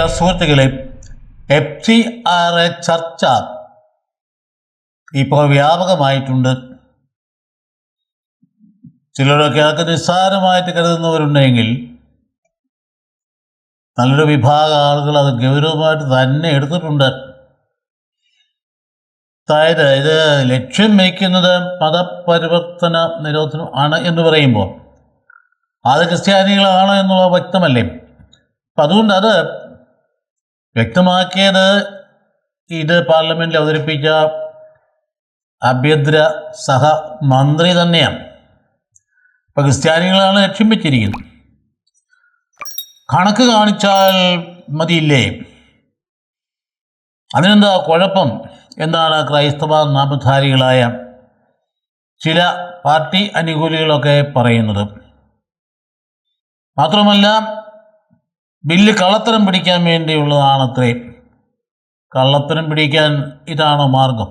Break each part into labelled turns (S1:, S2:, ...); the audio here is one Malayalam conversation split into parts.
S1: പ്രിയ സുഹൃത്തുക്കളെ, FCRA ചർച്ച ഇപ്പോൾ വ്യാപകമായിട്ടുണ്ട്. ചിലരൊക്കെ അതൊക്കെ നിസ്സാരമായിട്ട് കരുതുന്നവരുണ്ടെങ്കിൽ നല്ലൊരു വിഭാഗം ആളുകൾ അത് ഗൗരവമായിട്ട് തന്നെ എടുത്തിട്ടുണ്ട്. അതായത് ഇത് ലക്ഷ്യം വയ്ക്കുന്നത് മതപരിവർത്തന നിരോധനം ആണ് എന്ന് പറയുമ്പോൾ അത് ക്രിസ്ത്യാനികളാണ് എന്നുള്ളത് വ്യക്തമല്ലേ. അപ്പം അതുകൊണ്ട് അത് വ്യക്തമാക്കിയത് ഇത് പാർലമെൻറ്റിൽ അവതരിപ്പിച്ച ആഭ്യന്തര സഹമന്ത്രി തന്നെയാണ്. ഇപ്പം ക്രിസ്ത്യാനികളാണ് ലക്ഷ്യം വെച്ചിരിക്കുന്നത്. കണക്ക് കാണിച്ചാൽ മതിയില്ലേ? അതിനെന്താ കുഴപ്പം എന്നാണ് ക്രൈസ്തവ നാമധാരികളായ ചില പാർട്ടി അനുകൂലികളൊക്കെ പറയുന്നത്. മാത്രമല്ല, ബില്ല് കള്ളത്തരം പിടിക്കാൻ വേണ്ടിയുള്ളതാണത്രേ. കള്ളത്തരം പിടിക്കാൻ ഇതാണോ മാർഗം?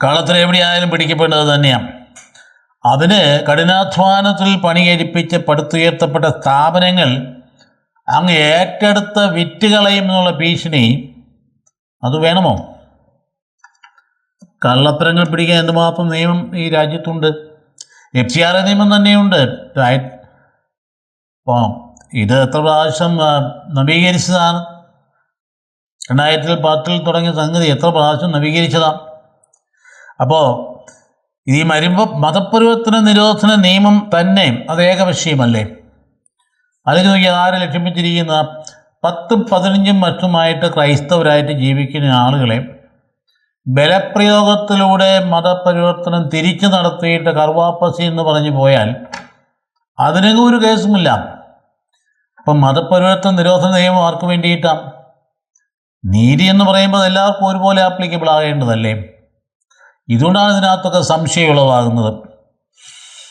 S1: കള്ളത്തരം എവിടെയായാലും പിടിക്കപ്പെടുന്നത് തന്നെയാണ്. അതിന് കഠിനാധ്വാനത്തിൽ പണികരിപ്പിച്ച് പടുത്തുയർത്തപ്പെട്ട സ്ഥാപനങ്ങൾ അങ്ങ് ഏറ്റെടുത്ത് വിറ്റുകളയും എന്നുള്ള ഭീഷണി അത് വേണമോ? കള്ളത്തരങ്ങൾ പിടിക്കാൻ എന്തുമാത്രം നിയമം ഈ രാജ്യത്തുണ്ട്. FCRA നിയമം തന്നെയുണ്ട്. അപ്പോൾ ഇത് എത്ര പ്രാവശ്യം നവീകരിച്ചതാണ്? 2010 തുടങ്ങിയ സംഗതി എത്ര പ്രാവശ്യം നവീകരിച്ചതാണ്? അപ്പോൾ ഈ മതപരിവർത്തന നിരോധന നിയമം തന്നെ അത് ഏകപക്ഷീയമല്ലേ? അത് ചോദിക്കുക, ആരെ ലക്ഷ്യം വെച്ചിരിക്കുന്ന 10, 15 വർഷമായിട്ട് ക്രൈസ്തവരായിട്ട് ജീവിക്കുന്ന ആളുകളെ ബലപ്രയോഗത്തിലൂടെ മതപരിവർത്തനം തിരിച്ചു നടത്തിയിട്ട് കർവാപ്പസി എന്ന് പറഞ്ഞു പോയാൽ അതിനൊക്കെ ഒരു കേസുമില്ല. അപ്പം മതപരിവർത്തന നിരോധന നിയമം ആർക്ക് വേണ്ടിയിട്ടാണ്? നീതി എന്ന് പറയുമ്പോൾ എല്ലാവർക്കും ഒരുപോലെ ആപ്ലിക്കബിൾ ആകേണ്ടതല്ലേ? ഇതുകൊണ്ടാണ് ഇതിനകത്തൊക്കെ സംശയം ഉളവാകുന്നത്.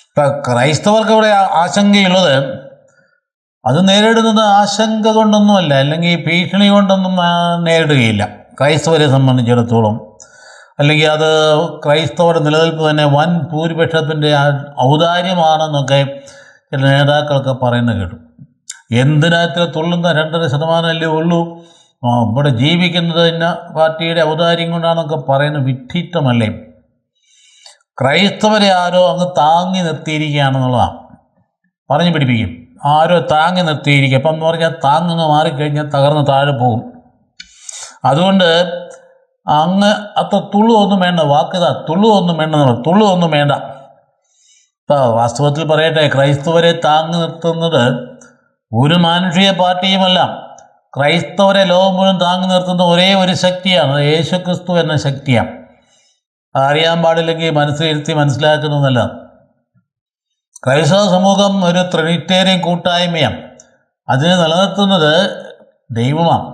S1: ഇപ്പം ക്രൈസ്തവർക്ക് അവിടെ ആശങ്കയുള്ളത് അത് നേരിടുന്നത് ആശങ്ക കൊണ്ടൊന്നുമല്ല, അല്ലെങ്കിൽ ഭീഷണി കൊണ്ടൊന്നും നേരിടുകയില്ല ക്രൈസ്തവരെ സംബന്ധിച്ചിടത്തോളം. അല്ലെങ്കിൽ അത് ക്രൈസ്തവരുടെ നിലനിൽപ്പ് തന്നെ വൻ ഭൂരിപക്ഷത്തിൻ്റെ ഔദാര്യമാണെന്നൊക്കെ ചില നേതാക്കളൊക്കെ പറയുന്നത് കേട്ടു. എന്തിനകത്ത് തുള്ളുന്ന 2.5% ഉള്ളൂ, ഇവിടെ ജീവിക്കുന്നത് ഇന്ന പാർട്ടിയുടെ ഔദാര്യം കൊണ്ടാണെന്നൊക്കെ പറയുന്ന വിഡ്ഢിത്തമല്ലേ? ക്രൈസ്തവരെ ആരോ അങ്ങ് താങ്ങി നിർത്തിയിരിക്കുകയാണെന്നുള്ളതാണ്. പറഞ്ഞു പിടിപ്പിക്കും, ആരോ താങ്ങി നിർത്തിയിരിക്കുക. അപ്പം എന്ന് പറഞ്ഞാൽ താങ്ങങ്ങ് മാറിക്കഴിഞ്ഞാൽ തകർന്ന് താഴെ പോകും. അതുകൊണ്ട് അങ്ങ് അത്ര തുള്ളുവൊന്നും വേണ്ട, വാക്കിതാ തുള്ളുവൊന്നും വേണ്ട, തുള്ളുവൊന്നും വേണ്ട. ഇപ്പോൾ വാസ്തവത്തിൽ പറയട്ടെ, ക്രൈസ്തവരെ താങ്ങി നിർത്തുന്നത് ഒരു മാനുഷിക പാർട്ടിയുമല്ല. ക്രൈസ്തവരെ ലോകം മുഴുവൻ താങ്ങി നിർത്തുന്ന ഒരേ ഒരു ശക്തിയാണ്, യേശുക്രിസ്തു എന്ന ശക്തിയാണ്. അറിയാൻ പാടില്ലെങ്കിൽ മനസ്സിലിരുത്തി മനസ്സിലാക്കുന്നതല്ല. ക്രൈസ്തവ സമൂഹം ഒരു ട്രിനിറ്റേറിയൻ കൂട്ടായ്മയാണ്. അതിനെ നിലനിർത്തുന്നത് ദൈവമാണ്.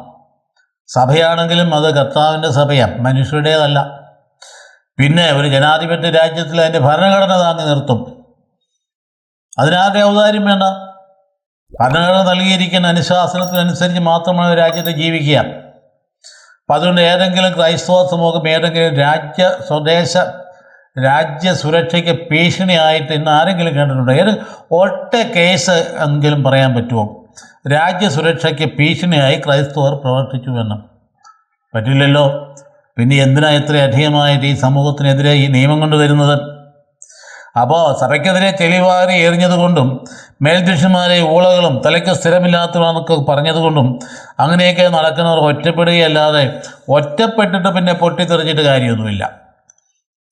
S1: സഭയാണെങ്കിലും അത് കർത്താവിൻ്റെ സഭയാണ്, മനുഷ്യരുടേതല്ല. പിന്നെ ഒരു ജനാധിപത്യ രാജ്യത്തിൽ അതിൻ്റെ ഭരണഘടന താങ്ങി നിർത്തും. അതിനാരുടെ ഔദാര്യം വേണ്ട. ഭരണഘടന നൽകിയിരിക്കുന്ന അനുശാസനത്തിനനുസരിച്ച് മാത്രമാണ് രാജ്യത്ത് ജീവിക്കുക. അപ്പം അതുകൊണ്ട് ഏതെങ്കിലും ക്രൈസ്തവ സമൂഹം ഏതെങ്കിലും രാജ്യ സുരക്ഷയ്ക്ക് ഭീഷണിയായിട്ട് ഇന്ന് ആരെങ്കിലും കണ്ടിട്ടുണ്ടോ? ഒറ്റ കേസ് എങ്കിലും പറയാൻ പറ്റുമോ? രാജ്യസുരക്ഷയ്ക്ക് ഭീഷണിയായി ക്രൈസ്തവർ പ്രവർത്തിച്ചു എന്ന് പറ്റില്ലല്ലോ. പിന്നെ എന്തിനാ ഇത്ര അധികമായിട്ട് ഈ സമൂഹത്തിനെതിരെ ഈ നിയമം കൊണ്ടുവരുന്നത്? അപ്പോൾ സഭയ്ക്കെതിരെ തെളിവാരി എറിഞ്ഞതുകൊണ്ടും മേൽദൃശ്യന്മാരെ ഊളകളും തലയ്ക്ക് സ്ഥിരമില്ലാത്തവരെന്നൊക്കെ പറഞ്ഞതുകൊണ്ടും അങ്ങനെയൊക്കെ നടക്കുന്നവർ ഒറ്റപ്പെടുകയല്ലാതെ ഒറ്റപ്പെട്ടിട്ട് പിന്നെ പൊട്ടിത്തെറിച്ചിട്ട് കാര്യമൊന്നുമില്ല.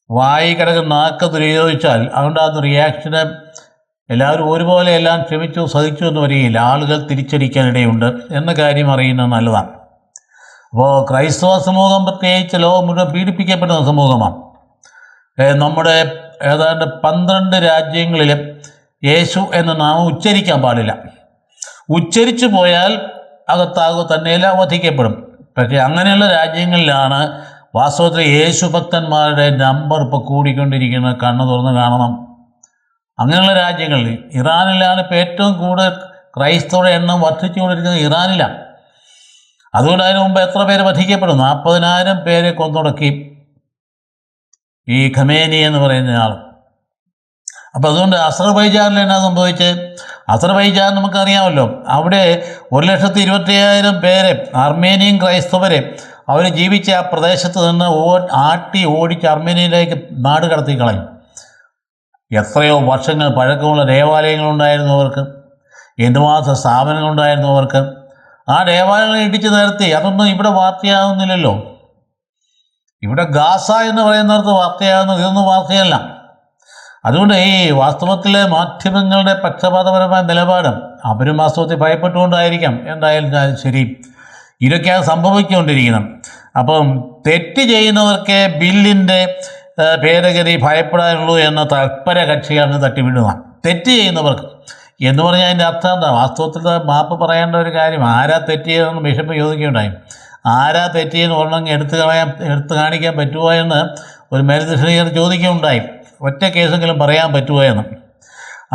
S1: വായി കിടക്കുന്ന നാക്ക് ദുരുപയോഗിച്ചാൽ അതുകൊണ്ടാകുന്ന റിയാക്ഷന് എല്ലാവരും ഒരുപോലെ എല്ലാം ക്ഷമിച്ചു സഹിച്ചു എന്ന് വരികയില്ല. ആളുകൾ തിരിച്ചടിക്കാനിടയുണ്ട് എന്ന കാര്യം അറിയുന്നത് നല്ലതാണ്. അപ്പോൾ ക്രൈസ്തവ സമൂഹം പ്രത്യേകിച്ച് ലോകം മുഴുവൻ പീഡിപ്പിക്കപ്പെടുന്ന സമൂഹമാണ്. നമ്മുടെ ഏതാണ്ട് 12 രാജ്യങ്ങളിലും യേശു എന്ന നാമം ഉച്ചരിക്കാൻ പാടില്ല. ഉച്ചരിച്ചു പോയാൽ അകത്താകു തന്നെയല്ല വധിക്കപ്പെടും. പക്ഷേ അങ്ങനെയുള്ള രാജ്യങ്ങളിലാണ് വാസ്തവത്തിൽ യേശു ഭക്തന്മാരുടെ നമ്പർ ഇപ്പോൾ കൂടിക്കൊണ്ടിരിക്കുന്നത്. കണ്ണ് തുറന്ന് കാണണം. അങ്ങനെയുള്ള രാജ്യങ്ങളിൽ ഇറാനിലാണ് ഇപ്പോൾ ഏറ്റവും കൂടുതൽ ക്രൈസ്തവരുടെ എണ്ണം വർദ്ധിച്ചുകൊണ്ടിരിക്കുന്നത്, ഇറാനിലാണ്. അതുകൊണ്ട് അതിന് മുമ്പ് എത്ര പേര് വധിക്കപ്പെടും? 40,000 പേരെ കൊന്നൊടുക്കി ഈ ഖമേനി എന്ന് പറയുന്ന ആൾ. അപ്പോൾ അതുകൊണ്ട് അസർബൈജാനിൽ എന്നാ സംഭവിച്ച്, അസർബൈജാൻ നമുക്കറിയാമല്ലോ, അവിടെ 1,25,000 പേരെ അർമേനിയൻ ക്രൈസ്തവരെ അവർ ജീവിച്ച ആ പ്രദേശത്ത് നിന്ന് ആട്ടി ഓടിച്ച് അർമേനിയയിലേക്ക് നാട് കടത്തി കളയും. എത്രയോ വർഷങ്ങൾ പഴക്കമുള്ള ദേവാലയങ്ങളുണ്ടായിരുന്നു അവർക്ക്, എന്തുമാത്രം സ്ഥാപനങ്ങളുണ്ടായിരുന്നു അവർക്ക്. ആ ദേവാലയങ്ങൾ ഇടിച്ചു നിരത്തി. അതൊന്നും ഇവിടെ വാർത്തയാകുന്നില്ലല്ലോ. ഇവിടെ ഗാസ എന്ന് പറയുന്നിടത്ത് വാർത്തയാകുന്നത്, ഇതൊന്നും വാർത്തയല്ല. അതുകൊണ്ട് ഈ വാസ്തവത്തിലെ മാധ്യമങ്ങളുടെ പക്ഷപാതപരമായ നിലപാട് അവരും വാസ്തവത്തിൽ ഭയപ്പെട്ടുകൊണ്ടായിരിക്കാം. എന്തായാലും ശരി, ഇതൊക്കെയാണ് സംഭവിച്ചുകൊണ്ടിരിക്കുന്നത്. അപ്പം തെറ്റ് ചെയ്യുന്നവർക്ക് ബില്ലിൻ്റെ ഭേദഗതി ഭയപ്പെടാനുള്ളൂ എന്ന തൽപര കക്ഷിയാണ് തട്ടിവിടുക. തെറ്റ് ചെയ്യുന്നവർക്ക് എന്ന് പറഞ്ഞാൽ അതിൻ്റെ അർത്ഥം എന്താ? വാസ്തവത്തിൽ മാപ്പ് പറയേണ്ട ഒരു കാര്യം, ആരാ തെറ്റ് ചെയ്തതെന്ന് ബിഷപ്പ് ചോദിക്കുകയുണ്ടായി. ആരാ തെറ്റ് ചെയ്യുന്ന ഒരെണ്ണം എടുത്തു കാണിക്കാൻ പറ്റുമോ എന്ന് ഒരു മേൽദർശകർ ചോദിക്കുകയുണ്ടായി. ഒറ്റ കേസെങ്കിലും പറയാൻ പറ്റുമോ എന്ന്.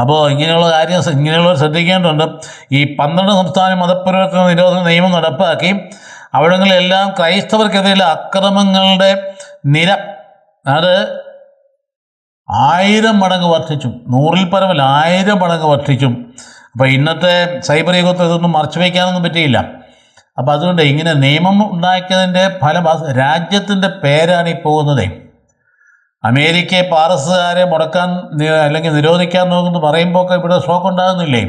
S1: അപ്പോൾ ഇങ്ങനെയുള്ളവർ ശ്രദ്ധിക്കേണ്ടതുണ്ട്. ഈ 12 സംസ്ഥാന മതപരിവർത്തന നിരോധന നിയമം നടപ്പാക്കി അവിടങ്ങളിലെല്ലാം ക്രൈസ്തവർക്കെതിരെയുള്ള അക്രമങ്ങളുടെ നിര അത് 1000 മടങ്ങ് വർദ്ധിച്ചു. 100-ൽ പരമല്ല, 1000 മടങ്ങ് വർദ്ധിച്ചു. അപ്പോൾ ഇന്നത്തെ സൈബർ യുഗത്തിൽ ഇതൊന്നും മറച്ചു വയ്ക്കാനൊന്നും പറ്റിയില്ല. അപ്പോൾ അതുകൊണ്ട് ഇങ്ങനെ നിയമം ഉണ്ടാക്കിയതിൻ്റെ ഫലം രാജ്യത്തിൻ്റെ പേരാണ് ഈ പോകുന്നത്. അമേരിക്കയെ പാറസുകാരെ മുടക്കാൻ അല്ലെങ്കിൽ നിരോധിക്കാൻ നോക്കുമെന്ന് പറയുമ്പോൾ ഒക്കെ ഇവിടെ ഷോക്ക് ഉണ്ടാകുന്നില്ലേ?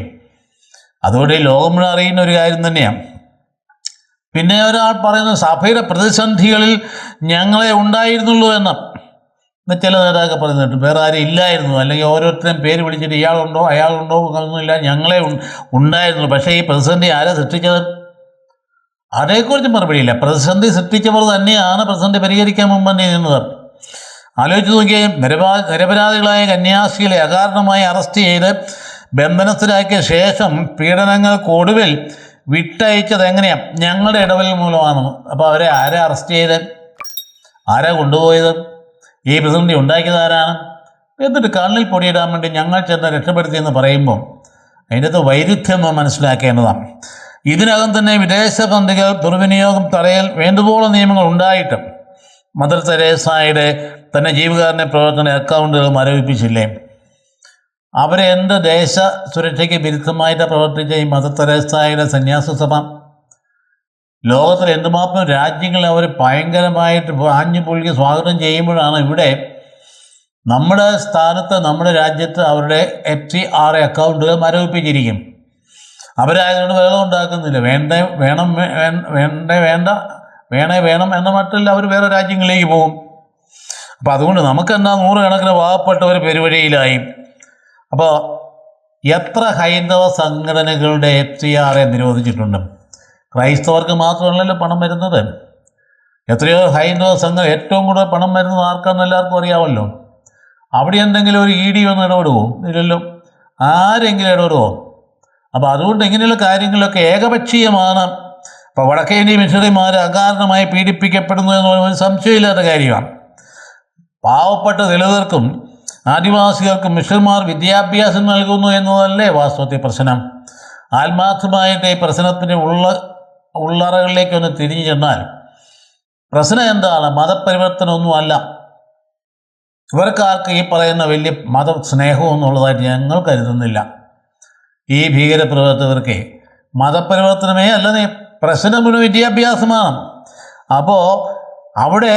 S1: അതുകൊണ്ട് ഈ ലോകം മുഴുവൻ അറിയുന്ന ഒരു കാര്യം തന്നെയാണ്. പിന്നെ ഒരാൾ പറയുന്നത് സഭയുടെ പ്രതിസന്ധികളിൽ ഞങ്ങളെ ഉണ്ടായിരുന്നുള്ളൂ എന്ന് ചില നേതാക്കൾ പറയുന്നുണ്ട്. വേറെ ആരും ഇല്ലായിരുന്നു, അല്ലെങ്കിൽ ഓരോരുത്തരും പേര് വിളിച്ചിട്ട് ഇയാളുണ്ടോ അയാളുണ്ടോ ഒന്നുമില്ല, ഞങ്ങളെ ഉണ്ടായിരുന്നുള്ളൂ. പക്ഷേ ഈ പ്രതിസന്ധി ആരാ സൃഷ്ടിച്ചത്? അതേക്കുറിച്ച് മറുപടിയില്ല. പ്രതിസന്ധി സൃഷ്ടിച്ചവർ തന്നെയാണ് പ്രതിസന്ധി പരിഹരിക്കാൻ മുമ്പ് നിന്നത്. ആലോചിച്ച് നോക്കിയേ, നിരപരാധികളായ കന്യാസ്ത്രീകളെ അകാരണമായി അറസ്റ്റ് ചെയ്ത് ബന്ധനസ്ഥരാക്കിയ ശേഷം പീഡനങ്ങൾക്കൊടുവിൽ വിട്ടയച്ചത് എങ്ങനെയാണ്? ഞങ്ങളുടെ ഇടപെടൽ മൂലമാണ്. അപ്പോൾ അവരെ ആരാ അറസ്റ്റ് ചെയ്ത്, ആരാ കൊണ്ടുപോയത്? ഈ പ്രതിസന്ധി ഉണ്ടാക്കിയത് ആരാണ്? എന്നിട്ട് കണ്ണിൽ പൊടിയിടാൻ വേണ്ടി ഞങ്ങൾ ചെന്ന് രക്ഷപ്പെടുത്തിയെന്ന് പറയുമ്പോൾ അതിൻ്റെ അകത്ത് വൈരുദ്ധ്യം മനസ്സിലാക്കേണ്ടതാണ്. ഇതിനകം തന്നെ വിദേശ ഫണ്ടുകൾ ദുർവിനിയോഗം തടയൽ വേണ്ടുപോലെ നിയമങ്ങൾ ഉണ്ടായിട്ടും മദർ തെരേസയുടെ തന്നെ ജീവകാരുണ്യ പ്രവർത്തന അക്കൗണ്ടുകൾ മരവിപ്പിച്ചില്ലേ? അവരെ എന്ത് ദേശ സുരക്ഷയ്ക്ക് വിരുദ്ധമായിട്ട് പ്രവർത്തിച്ച ഈ മദർ തെരേസയുടെ സന്യാസ സഭ ലോകത്തിൽ എന്തുമാത്രം രാജ്യങ്ങളെ അവർ ഭയങ്കരമായിട്ട് ആഞ്ഞു പുൽകി സ്വാഗതം ചെയ്യുമ്പോഴാണ് ഇവിടെ നമ്മുടെ സ്ഥാനത്ത് നമ്മുടെ രാജ്യത്ത് അവരുടെ FCRA അക്കൗണ്ടുകൾ മരവിപ്പിച്ചിരിക്കും. അവരായതുകൊണ്ട് വെള്ളം ഉണ്ടാക്കുന്നില്ല. വേണം എന്ന മട്ടിൽ അവർ വേറെ രാജ്യങ്ങളിലേക്ക് പോകും. അപ്പോൾ അതുകൊണ്ട് നമുക്കെന്താ 100 കണക്കിന് പാവപ്പെട്ടവർ പെരുവഴിയിലായി. അപ്പോൾ എത്ര ഹൈന്ദവ സംഘടനകളുടെ FCRA നിരോധിച്ചിട്ടുണ്ട്? ക്രൈസ്തവർക്ക് മാത്രമല്ലല്ലോ പണം വരുന്നത്. എത്രയോ ഹൈന്ദവ സംഘം ഏറ്റവും കൂടുതൽ പണം വരുന്നത് ആർക്കാണെന്ന് എല്ലാവർക്കും അറിയാമല്ലോ. അവിടെ എന്തെങ്കിലും ഒരു ED ഒന്ന് ഇടപെടുമോ? ഇല്ലല്ലോ. ആരെങ്കിലും ഇടപെടുമോ? അപ്പോൾ അതുകൊണ്ട് ഇങ്ങനെയുള്ള കാര്യങ്ങളൊക്കെ ഏകപക്ഷീയമാണ്. അപ്പോൾ വടക്കേന്ത്യ മിഷണറിമാർ അകാരണമായി പീഡിപ്പിക്കപ്പെടുന്നു എന്ന് പറയുന്നത് സംശയമില്ലാത്ത കാര്യമാണ്. പാവപ്പെട്ട ദളിതർക്കും ആദിവാസികൾക്കും മിഷണറിമാർ വിദ്യാഭ്യാസം നൽകുന്നു എന്നതല്ലേ വാസ്തവത്തിൽ പ്രശ്നം. ആത്മാർത്ഥമായിട്ട് ഈ പ്രശ്നത്തിൻ്റെ ഉള്ളറകളിലേക്കൊന്ന് തിരിഞ്ഞു ചെന്നാൽ പ്രശ്നം എന്താണ്? മതപരിവർത്തനമൊന്നുമല്ല. ഇവർക്കാർക്ക് ഈ പറയുന്ന വലിയ മതസ്നേഹം എന്നുള്ളതായിട്ട് ഞങ്ങൾ കരുതുന്നില്ല. ഈ ഭീകരപ്രവർത്തകർക്ക് മതപരിവർത്തനമേ അല്ല, പ്രശ്നം മുഴുവൻ വിദ്യാഭ്യാസമാണ്. അപ്പോൾ അവിടെ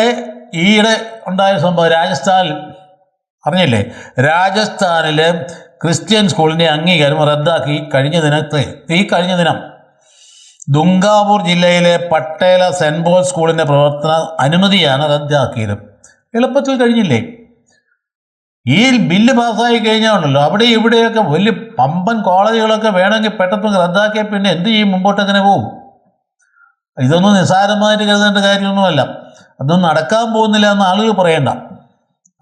S1: ഈയിടെ ഉണ്ടായ സംഭവം രാജസ്ഥാനിൽ അറിഞ്ഞില്ലേ? രാജസ്ഥാനിൽ ക്രിസ്ത്യൻ സ്കൂളിൻ്റെ അംഗീകാരം റദ്ദാക്കി. കഴിഞ്ഞ ദിനം ദുംഗാപൂർ ജില്ലയിലെ പട്ടേല സെൻറ്റ് പോൾ സ്കൂളിൻ്റെ പ്രവർത്തന അനുമതിയാണ് റദ്ദാക്കിയത്. എളുപ്പത്തിൽ കഴിഞ്ഞില്ലേ? ഈ ബില്ല് പാസ്സായി കഴിഞ്ഞാണല്ലോ അവിടെ ഇവിടെയൊക്കെ വലിയ പമ്പൻ കോളേജുകളൊക്കെ വേണമെങ്കിൽ പെട്ടെന്ന് റദ്ദാക്കിയാൽ പിന്നെ എന്ത് ചെയ്യും? മുമ്പോട്ടെങ്ങനെ പോവും? ഇതൊന്നും നിസ്സാരമായിട്ട് കരുതേണ്ട കാര്യമൊന്നുമല്ല. അതൊന്നും നടക്കാൻ പോകുന്നില്ല എന്ന് ആളുകൾ പറയണ്ട.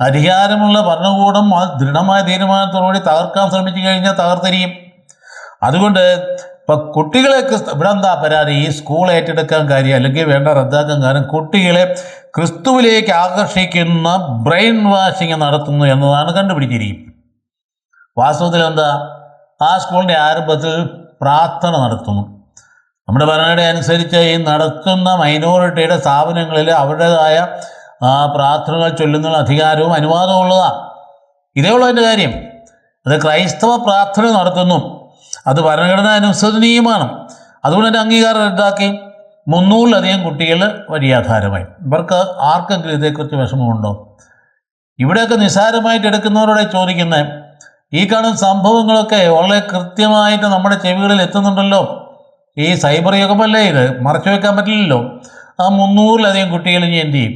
S1: അധികാരമുള്ള ഭരണകൂടം ദൃഢമായ തീരുമാനത്തോടുകൂടി തകർക്കാൻ ശ്രമിച്ചു കഴിഞ്ഞാൽ തകർത്തിരിക്കും. അതുകൊണ്ട് ഇപ്പം കുട്ടികളെ ഇവിടെ എന്താ പരാതി? ഈ സ്കൂൾ ഏറ്റെടുക്കാൻ കാര്യം അല്ലെങ്കിൽ വേണ്ട റദ്ദാക്കാൻ കാരണം കുട്ടികളെ ക്രിസ്തുവിലേക്ക് ആകർഷിക്കുന്ന ബ്രെയിൻ വാഷിങ് നടത്തുന്നു എന്നതാണ് കണ്ടുപിടിച്ചിരിക്കും. വാസ്തവത്തിൽ എന്താ? ആ സ്കൂളിൻ്റെ ആരംഭത്തിൽ പ്രാർത്ഥന നടത്തുന്നു. നമ്മുടെ ഭരണഘടന അനുസരിച്ച് ഈ നടത്തുന്ന മൈനോറിറ്റിയുടെ സ്ഥാപനങ്ങളിൽ അവരുടേതായ പ്രാർത്ഥനകൾ ചൊല്ലുന്ന അധികാരവും അനുവാദവും ഉള്ളതാണ്. ഇതേ ഉള്ളൂ അതിൻ്റെ കാര്യം. അത് ക്രൈസ്തവ പ്രാർത്ഥന നടത്തുന്നു, അത് ഭരണഘടന അനുസരണീയമാണ്. അതുകൊണ്ട് തന്നെ അംഗീകാരം റദ്ദാക്കി 300-ലധികം കുട്ടികൾ വഴിയാധാരമായി. ഇവർക്ക് ആർക്കെങ്കിലും ഇതേക്കുറിച്ച് വിഷമമുണ്ടോ? ഇവിടെയൊക്കെ നിസ്സാരമായിട്ട് എടുക്കുന്നവരോടെ ചോദിക്കുന്നത്, ഈ കാണുന്ന സംഭവങ്ങളൊക്കെ വളരെ കൃത്യമായിട്ട് നമ്മുടെ ചെവികളിൽ എത്തുന്നുണ്ടല്ലോ. ഈ സൈബർ യുഗമല്ലേ ഇത്, മറച്ചു വെക്കാൻ പറ്റില്ലല്ലോ. ആ 300-ലധികം കുട്ടികൾ ഇനി എന്ത് ചെയ്യും?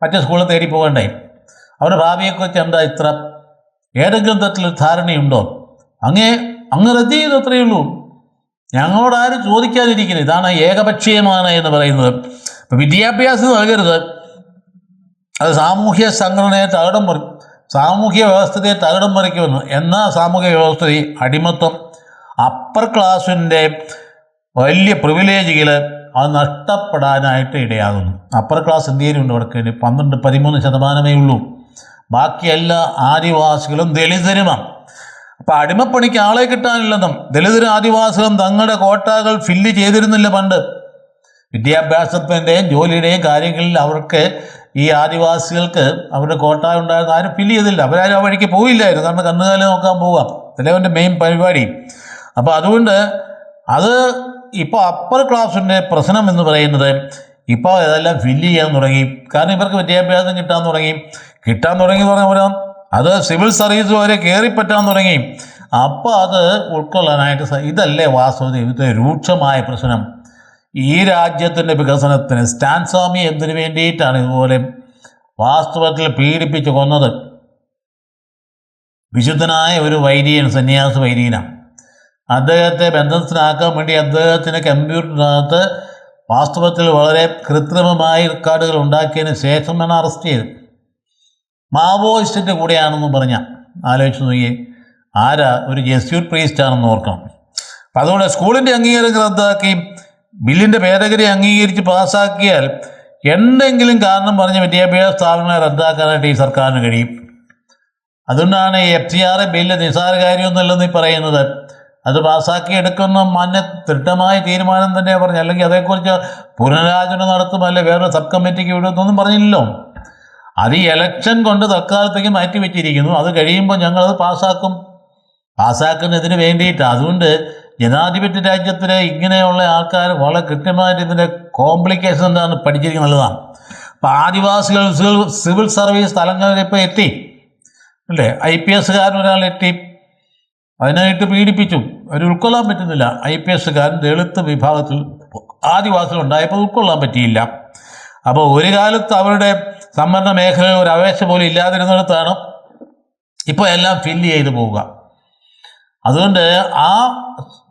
S1: മറ്റേ സ്കൂളിൽ തേടി പോകണ്ടേ? അവരുടെ ഭാവിയെക്കുറിച്ച് എന്താ ഇത്ര ഏതെങ്കിലും തരത്തിലൊരു ധാരണയുണ്ടോ? അങ്ങ് റദ്ദ് ചെയ്തു, അത്രയേ ഉള്ളൂ. ഞങ്ങളോട് ആരും ചോദിക്കാതിരിക്കുന്നത്. ഇതാണ് ഏകപക്ഷീയമാണ് എന്ന് പറയുന്നത്. ഇപ്പം വിദ്യാഭ്യാസം നൽകരുത്, അത് സാമൂഹ്യ സംഘടനയെ സാമൂഹ്യ വ്യവസ്ഥയെ തകിടം മറിക്കുമെന്ന്. എന്നാൽ സാമൂഹ്യ വ്യവസ്ഥ അടിമത്വം, അപ്പർ ക്ലാസ്സിൻ്റെ വലിയ പ്രിവിലേജുകൾ അത് നഷ്ടപ്പെടാനായിട്ട് ഇടയാകുന്നു. അപ്പർ ക്ലാസ് ഇന്ത്യയിലുണ്ട്, വടക്കേ 12-13% ഉള്ളൂ. ബാക്കിയെല്ലാ ആദിവാസികളും ദളിതരുമാണ്. അപ്പം അടിമപ്പണിക്ക് ആളെ കിട്ടാനില്ലെന്നും ദളിതരും ആദിവാസികളും തങ്ങളുടെ കോട്ടകൾ ഫില്ല് ചെയ്തിരുന്നില്ല പണ്ട്. വിദ്യാഭ്യാസത്തിൻ്റെയും ജോലിയുടെയും കാര്യങ്ങളിൽ അവർക്ക്, ഈ ആദിവാസികൾക്ക് അവരുടെ കോട്ട ഉണ്ടായിരുന്ന ആരും ഫില്ല് ചെയ്തില്ല. അവരാരും ആ വഴിക്ക് പോയില്ലായിരുന്നു, കാരണം കന്നുകാലി നോക്കാൻ പോകാം, ഇതവൻ്റെ മെയിൻ പരിപാടി. അപ്പോൾ അതുകൊണ്ട് അത് ഇപ്പോൾ അപ്പർ ക്ലാസ്സിൻ്റെ പ്രശ്നം എന്ന് പറയുന്നത് ഇപ്പോൾ ഇതെല്ലാം ഫില്ല് ചെയ്യാൻ തുടങ്ങി. കാരണം ഇവർക്ക് വിദ്യാഭ്യാസം കിട്ടാൻ തുടങ്ങി പറഞ്ഞാൽ അത് സിവിൽ സർവീസ് വരെ കയറിപ്പറ്റാൻ തുടങ്ങി. അപ്പോൾ അത് ഉൾക്കൊള്ളാനായിട്ട് ഇതല്ലേ വാസ്തവത്തിൽ ഇവിടുത്തെ രൂക്ഷമായ പ്രശ്നം. ഈ രാജ്യത്തിൻ്റെ വികസനത്തിന് സ്റ്റാൻ സ്വാമി എന്തിനു വേണ്ടിയിട്ടാണ് ഇതുപോലെ വാസ്തവത്തിൽ പീഡിപ്പിച്ച് കൊന്നത്? വിശുദ്ധനായ ഒരു വൈദികൻ, സന്യാസ വൈദികനാണ്. അദ്ദേഹത്തെ ബന്ധത്തിനാക്കാൻ വേണ്ടി അദ്ദേഹത്തിന് കമ്പ്യൂട്ടറിനകത്ത് വാസ്തവത്തിൽ വളരെ കൃത്രിമമായ റെക്കോർഡുകൾ ഉണ്ടാക്കിയതിന് ശേഷമാണ് അറസ്റ്റ് ചെയ്തത്. മാവോയിസ്റ്റിൻ്റെ കൂടെയാണെന്ന് പറഞ്ഞാൽ ആലോചിച്ച് നോക്കിയേ, ആരാ? ഒരു ജെസ്യൂട്ട് പ്രീസ്റ്റ് ആണെന്ന് ഓർക്കണം. അപ്പം അതുകൊണ്ട് സ്കൂളിൻ്റെ അംഗീകാരം റദ്ദാക്കി ബില്ലിൻ്റെ ഭേദഗതി അംഗീകരിച്ച് പാസ്സാക്കിയാൽ എന്തെങ്കിലും കാരണം പറഞ്ഞ് വിദ്യാഭ്യാസ സ്ഥാപനങ്ങളെ റദ്ദാക്കാനായിട്ട് ഈ സർക്കാരിന് കഴിയും. അതുകൊണ്ടാണ് ഈ FCR ബില്ല് നിസ്സാര കാര്യമൊന്നുമല്ലെന്ന് ഈ പറയുന്നത്. അത് പാസ്സാക്കി എടുക്കുന്ന ദൃഢമായ തീരുമാനം തന്നെ പറഞ്ഞു. അല്ലെങ്കിൽ അതേക്കുറിച്ച് പുനരാലോചന നടത്തും, അല്ലെ വേറെ സബ് കമ്മിറ്റിക്ക് വിടുമെന്നൊന്നും പറഞ്ഞില്ലല്ലോ. അത് ഈ ഇലക്ഷൻ കൊണ്ട് തൽക്കാലത്തേക്ക് മാറ്റി വെച്ചിരിക്കുന്നു. അത് കഴിയുമ്പോൾ ഞങ്ങളത് പാസ്സാക്കുന്നതിന് വേണ്ടിയിട്ട്. അതുകൊണ്ട് ജനാധിപത്യ രാജ്യത്തിൽ ഇങ്ങനെയുള്ള ആൾക്കാർ വളരെ കൃത്യമായിട്ട് ഇതിൻ്റെ കോംപ്ലിക്കേഷൻ എന്താണ് പഠിച്ചിരിക്കുന്നത് നല്ലതാണ്. അപ്പോൾ ആദിവാസികൾ സിവിൽ സർവീസ് തലങ്ങളിൽ ഇപ്പോൾ എത്തി അല്ലേ? IPS ഒരാൾ എത്തി, അതിനായിട്ട് പീഡിപ്പിച്ചു. അവർ ഉൾക്കൊള്ളാൻ പറ്റുന്നില്ല. IPS ദളിത് വിഭാഗത്തിൽ ആദിവാസികളുണ്ടായപ്പോൾ ഉൾക്കൊള്ളാൻ പറ്റിയില്ല. അപ്പോൾ ഒരു കാലത്ത് അവരുടെ സംവരണ മേഖലയിൽ ഒരു അപേക്ഷ പോലും ഇല്ലാതിരുന്നിടത്താണ് ഇപ്പോൾ എല്ലാം ഫില്ല് ചെയ്ത് പോവുക. അതുകൊണ്ട്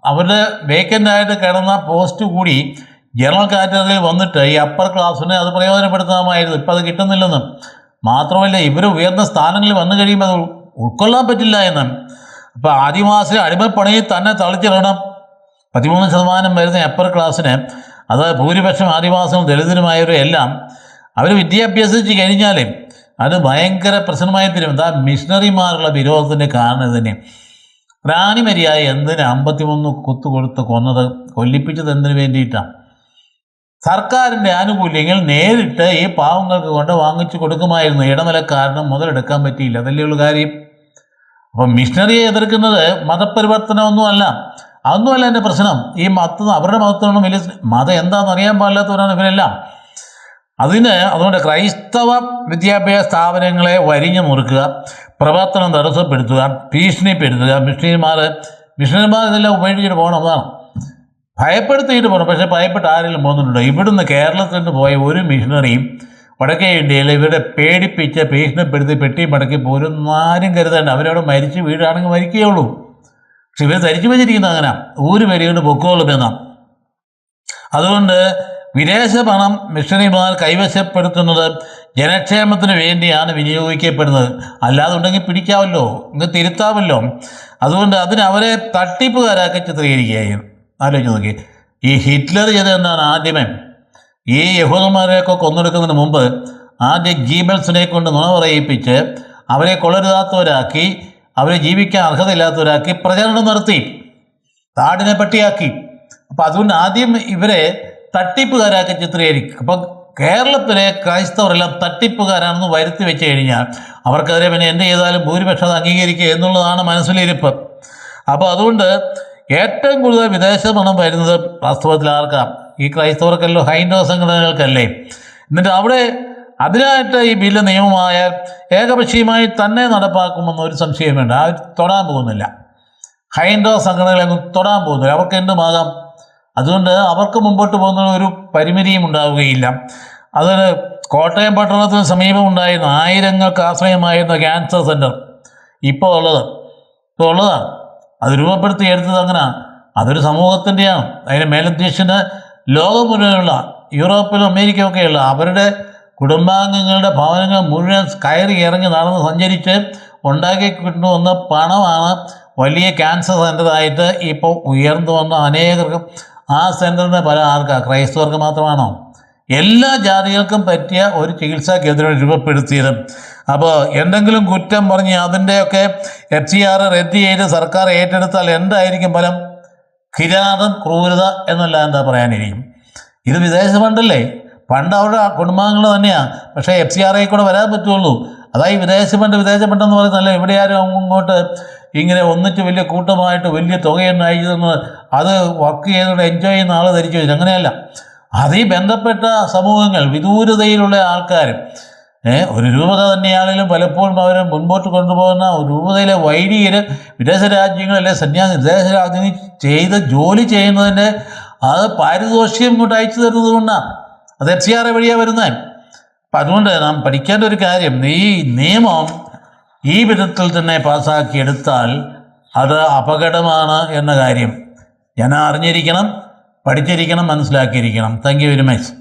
S1: അവരുടെ വേക്കൻ്റായിട്ട് കിടന്ന പോസ്റ്റ് കൂടി ജനറൽ കാറ്റഗറിയിൽ വന്നിട്ട് ഈ അപ്പർ ക്ലാസ്സിനെ അത് പ്രയോജനപ്പെടുത്താമായിരുന്നു. ഇപ്പം അത് കിട്ടുന്നില്ലെന്നും മാത്രമല്ല, ഇവർ ഉയർന്ന സ്ഥാനങ്ങളിൽ വന്നു കഴിയുമ്പോൾ അത് ഉൾക്കൊള്ളാൻ പറ്റില്ല എന്ന്. അപ്പോൾ ആദിവാസി അടിമപ്പണിയിൽ തന്നെ തളിച്ചിടണം. 13% വരുന്ന അപ്പർ ക്ലാസ്സിന്, അത് ഭൂരിപക്ഷം ആദിവാസികളും ദളിതരുമായവരും എല്ലാം അവർ വിദ്യാഭ്യസിച്ച് കഴിഞ്ഞാൽ അത് ഭയങ്കര പ്രശ്നമായി തരും. എന്താ മിഷണറിമാരുള്ള വിരോധത്തിൻ്റെ കാരണം തന്നെ. പ്രാണിമരിയായി എന്തിന് 53 കുത്തുകൊടുത്ത് കൊല്ലിപ്പിച്ചത് എന്തിനു വേണ്ടിയിട്ടാണ്? സർക്കാരിൻ്റെ ആനുകൂല്യങ്ങൾ നേരിട്ട് ഈ പാവങ്ങൾക്ക് കൊണ്ട് വാങ്ങിച്ചു കൊടുക്കുമായിരുന്നു. ഇടനിലക്കാരനും മുതലെടുക്കാൻ പറ്റിയില്ല, അതല്ലേ ഉള്ളൂ കാര്യം. അപ്പം മിഷണറിയെ എതിർക്കുന്നത് മതപരിവർത്തനമൊന്നുമല്ല, അതൊന്നുമല്ല എൻ്റെ പ്രശ്നം. ഈ അവരുടെ മതത്തിനൊന്നും വലിയ മതം എന്താണെന്ന് അറിയാൻ പാടില്ലാത്തവരാണ് ഇവരെല്ലാം. അതുകൊണ്ട് ക്രൈസ്തവ വിദ്യാഭ്യാസ സ്ഥാപനങ്ങളെ വരിഞ്ഞു മുറുക്കുക, പ്രവർത്തനം തടസ്സപ്പെടുത്തുക, ഭീഷണിപ്പെടുത്തുക. മിഷണറിമാർ ഇതെല്ലാം ഉപേക്ഷിച്ചിട്ട് പോകണം. അതാണ് ഭയപ്പെടുത്തിയിട്ട് പോകണം. പക്ഷേ ഭയപ്പെട്ട് ആരെങ്കിലും പോകുന്നുണ്ടോ? ഇവിടുന്ന് കേരളത്തിൽ നിന്ന് പോയ ഒരു മിഷണറിയും വടക്കേ ഇന്ത്യയിൽ ഇവരെ പേടിപ്പിച്ച് ഭീഷണിപ്പെടുത്തി പെട്ടി മടക്കി പോരും ആരും കരുതേണ്ട. അവരവിടെ മരിച്ച് വീടാണെങ്കിൽ മരിക്കുകയുള്ളൂ. പക്ഷെ ഇവർ ധരിച്ചു വെച്ചിരിക്കുന്നത് അങ്ങനെ ഒരു വരികൊണ്ട് പൊക്കോളും എന്നാണ്. അതുകൊണ്ട് വിദേശ പണം മിഷണറിമാർ കൈവശപ്പെടുത്തുന്നത് ജനക്ഷേമത്തിന് വേണ്ടിയാണ് വിനിയോഗിക്കപ്പെടുന്നത്. അല്ലാതെ ഉണ്ടെങ്കിൽ പിടിക്കാമല്ലോ, ഇങ്ങ് തിരുത്താമല്ലോ. അതുകൊണ്ട് അവരെ തട്ടിപ്പുകാരാക്കി ചിത്രീകരിക്കുകയായിരുന്നു. ആലോചിച്ച് നോക്കി, ഈ ഹിറ്റ്ലർ ചെയ്തത് എന്താണ്? ആദ്യമേ ഈ യഹൂദന്മാരെയൊക്കെ കൊന്നെടുക്കുന്നതിന് മുമ്പ് ആദ്യം ഗീബൽസിനെ കൊണ്ട് നുണ പറയിപ്പിച്ച് അവരെ കൊള്ളരുതാത്തവരാക്കി, അവരെ ജീവിക്കാൻ അർഹതയില്ലാത്തവരാക്കി പ്രചരണം നടത്തി, താടിനെ പട്ടിയാക്കി. അപ്പം അതുകൊണ്ട് ആദ്യം ഇവരെ തട്ടിപ്പുകാരാക്കി ചിത്രീകരിക്കും. അപ്പം കേരളത്തിലെ ക്രൈസ്തവരെല്ലാം തട്ടിപ്പുകാരാണെന്ന് വരുത്തി വെച്ച് കഴിഞ്ഞാൽ അവർക്കെതിരെ പിന്നെ എന്ത് ചെയ്താലും ഭൂരിപക്ഷം അത് അംഗീകരിക്കുക എന്നുള്ളതാണ് മനസ്സിലിരിപ്പ്. അപ്പോൾ അതുകൊണ്ട് ഏറ്റവും കൂടുതൽ വിദേശ പണം വരുന്നത് വാസ്തവത്തിൽ ആർക്കാം? ഈ ക്രൈസ്തവർക്കല്ലോ, ഹൈന്ദവ സംഘടനകൾക്കല്ലേ. എന്നിട്ട് അവിടെ അതിനായിട്ട് ഈ ബില്ല് നിയമമായാൽ ഏകപക്ഷീയമായി തന്നെ നടപ്പാക്കുമെന്ന് ഒരു സംശയം വേണ്ട. അവർ തൊടാൻ പോകുന്നില്ല, ഹൈന്ദവ സംഘടനകളൊന്നും തൊടാൻ പോകുന്നില്ല. അവർക്ക് എന്തുമാകാം. അതുകൊണ്ട് അവർക്ക് മുമ്പോട്ട് പോകുന്ന ഒരു പരിമിതിയും ഉണ്ടാവുകയില്ല. അതിന് കോട്ടയം പട്ടണത്തിന് സമീപം ഉണ്ടായിരുന്ന ആയിരങ്ങൾക്ക് ആശ്രയമായിരുന്ന ക്യാൻസർ സെൻറ്റർ ഇപ്പോൾ ഉള്ളതാണ്. അത് രൂപപ്പെടുത്തിയെടുത്തത് അങ്ങനെയാണ്. അതൊരു സമൂഹത്തിൻ്റെയാണ്. അതിന് മേലധ്യക്ഷന് ലോകം മുഴുവനുള്ള, യൂറോപ്പിലും അമേരിക്കയൊക്കെയുള്ള അവരുടെ കുടുംബാംഗങ്ങളുടെ ഭവനങ്ങൾ മുഴുവൻ കയറി ഇറങ്ങി നടന്ന് സഞ്ചരിച്ച് ഉണ്ടാക്കി കൊണ്ടുവന്ന പണമാണ് വലിയ ക്യാൻസർ സെൻ്ററായിട്ട് ഇപ്പോൾ ഉയർന്നു വന്ന അനേകർക്കും. ആ സെൻ്ററിൻ്റെ പല ആൾക്കാർ ക്രൈസ്തവർക്ക് മാത്രമാണോ? എല്ലാ ജാതികൾക്കും പറ്റിയ ഒരു ചികിത്സാ കേന്ദ്രം രൂപപ്പെടുത്തിയത്. അപ്പോൾ എന്തെങ്കിലും കുറ്റം പറഞ്ഞ് അതിൻ്റെയൊക്കെ FCR റദ്ദ് ചെയ്ത് സർക്കാർ ഏറ്റെടുത്താൽ എന്തായിരിക്കും ഫലം? കിരാതം, ക്രൂരത എന്നല്ല എന്താ പറയാനിരിക്കും. ഇത് വിദേശ ഫണ്ടല്ലേ, ഫണ്ട് അവരുടെ കുടുംബാംഗങ്ങൾ തന്നെയാണ്. പക്ഷേ FCR കൂടെ വരാൻ പറ്റുള്ളൂ. അതായത് വിദേശ ഫണ്ടെന്ന് പറയുന്നതല്ല. ഇവിടെ ആരും അങ്ങോട്ട് ഇങ്ങനെ ഒന്നിച്ച് വലിയ കൂട്ടമായിട്ട് വലിയ തുകയൊന്നും അയച്ചതെന്ന് അത് വർക്ക് ചെയ്തുകൊണ്ട് എൻജോയ് ചെയ്യുന്ന ആൾ ധരിച്ചു വെച്ചു. അങ്ങനെയല്ല. അതീ ബന്ധപ്പെട്ട സമൂഹങ്ങൾ, വിദൂരതയിലുള്ള ആൾക്കാർ, ഒരു രൂപത തന്നെയാണെങ്കിലും പലപ്പോഴും അവർ മുൻപോട്ട് കൊണ്ടുപോകുന്ന രൂപതയിലെ വൈദികർ വിദേശ രാജ്യങ്ങളിലെ സന്യാസി വിദേശ രാജ്യങ്ങളിൽ ചെയ്ത് ജോലി ചെയ്യുന്നതിൻ്റെ അത് പാരിതോഷികം ഇങ്ങോട്ട് അയച്ചു തരുന്നത് കൊണ്ടാണ്. അത് FCR വഴിയാണ് വരുന്നത്. അപ്പം അതുകൊണ്ട് നാം പഠിക്കേണ്ട ഒരു കാര്യം, ഈ നിയമം ഈ വിധത്തിൽ തന്നെ പാസ്സാക്കിയെടുത്താൽ അത് അപകടമാണ് എന്ന കാര്യം ജനം അറിഞ്ഞിരിക്കണം, പഠിച്ചിരിക്കണം, മനസ്സിലാക്കിയിരിക്കണം. Thank you very much.